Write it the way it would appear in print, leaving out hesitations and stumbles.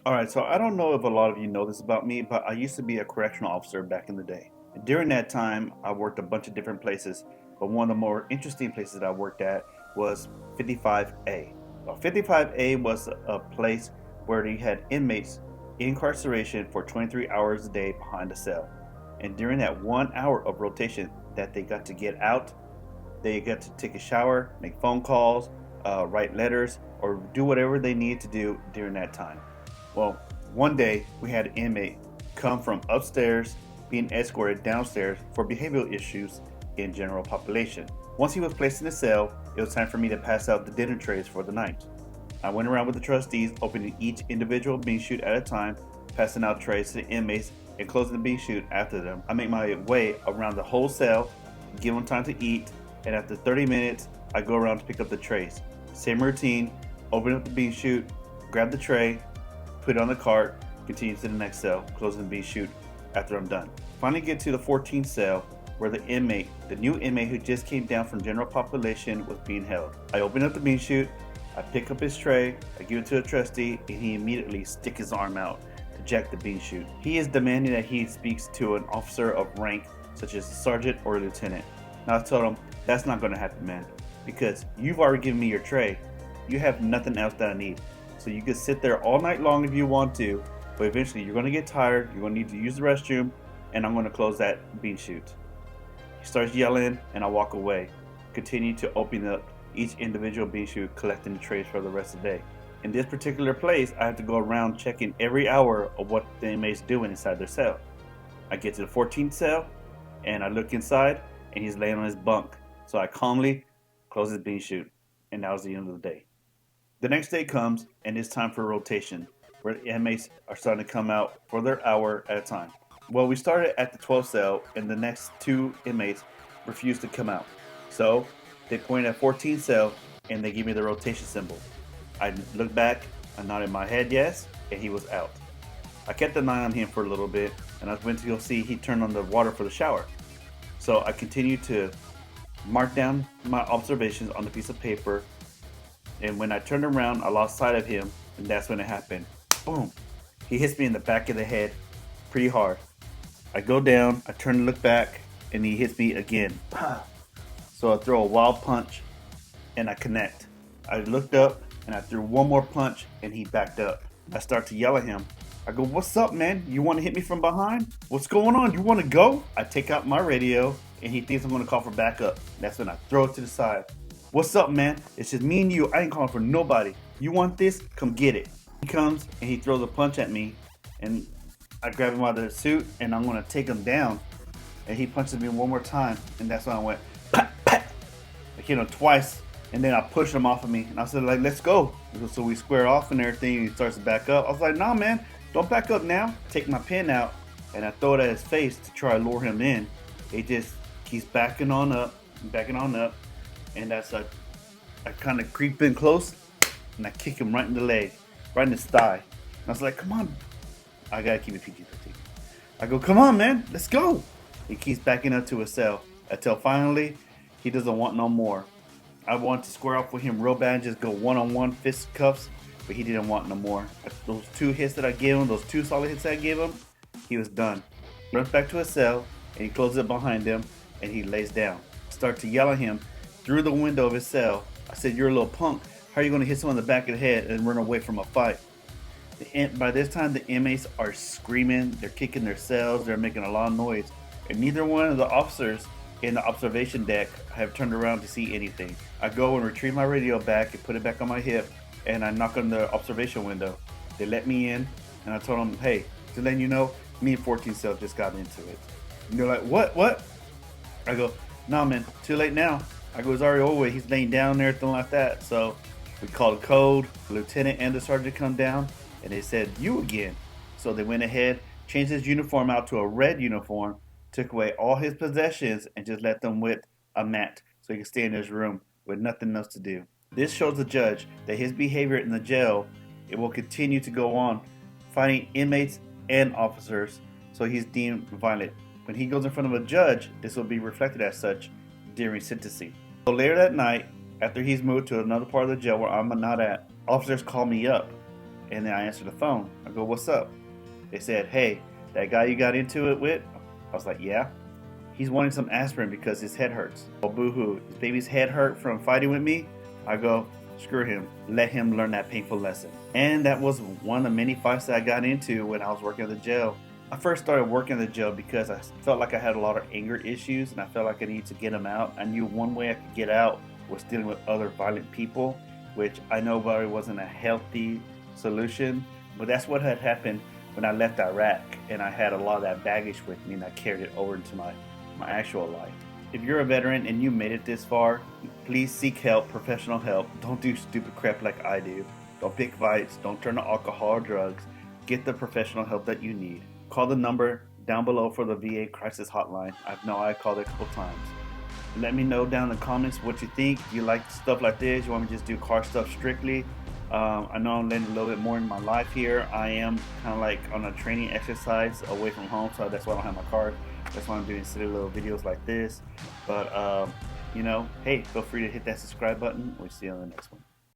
Alright, so I don't know if a lot of you know this about me, but I used to be a correctional officer back in the day. And during that time, I worked a bunch of different places, but one of the more interesting places that I worked at was 55A. Well, 55A was a place where they had inmates in incarceration for 23 hours a day behind a cell. And during that 1 hour of rotation that they got to get out, they got to take a shower, make phone calls, write letters, or do whatever they need to do during that time. Well, one day we had an inmate come from upstairs being escorted downstairs for behavioral issues in general population. Once he was placed in the cell, it was time for me to pass out the dinner trays for the night. I went around with the trustees, opening each individual bean chute at a time, passing out trays to the inmates, and closing the bean chute after them. I make my way around the whole cell, give them time to eat, and after 30 minutes, I go around to pick up the trays. Same routine, open up the bean chute, grab the tray, put it on the cart, continue to the next cell, closing the bean chute after I'm done. Finally get to the 14th cell where the new inmate who just came down from general population was being held. I open up the bean chute, I pick up his tray, I give it to the trustee, and he immediately sticks his arm out to jack the bean chute. He is demanding that he speaks to an officer of rank such as a sergeant or a lieutenant. Now I told him, that's not going to happen, man, because you've already given me your tray. You have nothing else that I need. So you can sit there all night long if you want to, but eventually you're going to get tired, you're going to need to use the restroom, and I'm going to close that bean chute. He starts yelling, and I walk away, continue to open up each individual bean chute, collecting the trays for the rest of the day. In this particular place, I have to go around checking every hour of what the inmate's doing inside their cell. I get to the 14th cell, and I look inside, and he's laying on his bunk. So I calmly close his bean chute, and that was the end of the day. The next day comes, and it's time for rotation, where the inmates are starting to come out for their hour at a time. Well, we started at the 12th cell, and the next two inmates refused to come out. So they pointed at 14th cell, and they gave me the rotation symbol. I looked back, I nodded my head yes, and he was out. I kept an eye on him for a little bit, and I went to go see he turned on the water for the shower. So I continued to mark down my observations on the piece of paper, and when I turned around, I lost sight of him, and that's when it happened. Boom! He hits me in the back of the head pretty hard. I go down, I turn to look back, and he hits me again. So I throw a wild punch, and I connect. I looked up, and I threw one more punch, and he backed up. I start to yell at him. I go, "What's up, man? You want to hit me from behind? What's going on? You want to go?" I take out my radio, and he thinks I'm going to call for backup. That's when I throw it to the side. "What's up, man? It's just me and you. I ain't calling for nobody. You want this? Come get it." He comes, and he throws a punch at me, and I grab him out of the suit, and I'm going to take him down. And he punches me one more time, and that's when I went, pat, pat. I hit him twice, and then I pushed him off of me, and I said, like, "Let's go." So we square off and everything, and he starts to back up. I was like, "Nah, man, don't back up now." Take my pen out, and I throw it at his face to try to lure him in. He just keeps backing on up, and that's like, I kind of creep in close, and I kick him right in the leg, right in his thigh. And I was like, "Come on." I gotta keep it PG-13. I go, "Come on, man, let's go." He keeps backing up to his cell until finally he doesn't want no more. I want to square up with him real bad and just go one-on-one fist cuffs, but he didn't want no more. Those two hits that I gave him, those two solid hits that I gave him, he was done. Runs back to his cell, and he closes it behind him, and he lays down. Start to yell at him through the window of his cell. I said, "You're a little punk. How are you going to hit someone in the back of the head and run away from a fight?" By this time, the inmates are screaming, they're kicking their cells, they're making a lot of noise, and neither one of the officers in the observation deck have turned around to see anything. I go and retrieve my radio back and put it back on my hip, and I knock on the observation window. They let me in, and I told them, "Hey, just letting you know, me and 14 Cell just got into it." And they're like, "What? I go, "Nah, man, too late now." I go, "It's already over with. He's laying down there, everything like that." So we called code, the lieutenant and the sergeant come down, and they said, "You again." So they went ahead, changed his uniform out to a red uniform, took away all his possessions, and just left him with a mat so he could stay in his room with nothing else to do. This shows the judge that his behavior in the jail, it will continue to go on, fighting inmates and officers, so he's deemed violent. When he goes in front of a judge, this will be reflected as such during sentencing. So later that night, after he's moved to another part of the jail where I'm not at, officers call me up, And then I answered the phone. I go, "What's up?" They said, "Hey, that guy you got into it with?" I was like, "Yeah." "He's wanting some aspirin because his head hurts." "Oh, boo-hoo. His baby's head hurt from fighting with me?" I go, "Screw him. Let him learn that painful lesson." And that was one of the many fights that I got into when I was working at the jail. I first started working at the jail because I felt like I had a lot of anger issues and I felt like I needed to get them out. I knew one way I could get out was dealing with other violent people, which I know probably wasn't a healthy solution, but that's what had happened when I left Iraq, and I had a lot of that baggage with me and I carried it over into my actual life. If you're a veteran and you made it this far, please seek help, professional help. Don't do stupid crap like I do. Don't pick fights. Don't turn to alcohol or drugs. Get the professional help that you need. Call the number down below for the VA crisis hotline. I know I called it a couple times. Let me know down in the comments what you think. Do you like stuff like this? You want me to just do car stuff strictly? I know I'm letting a little bit more in my life here. I am kind of like on a training exercise away from home, so that's why I don't have my car. That's why I'm doing silly little videos like this. But, you know, hey, feel free to hit that subscribe button. We'll see you on the next one.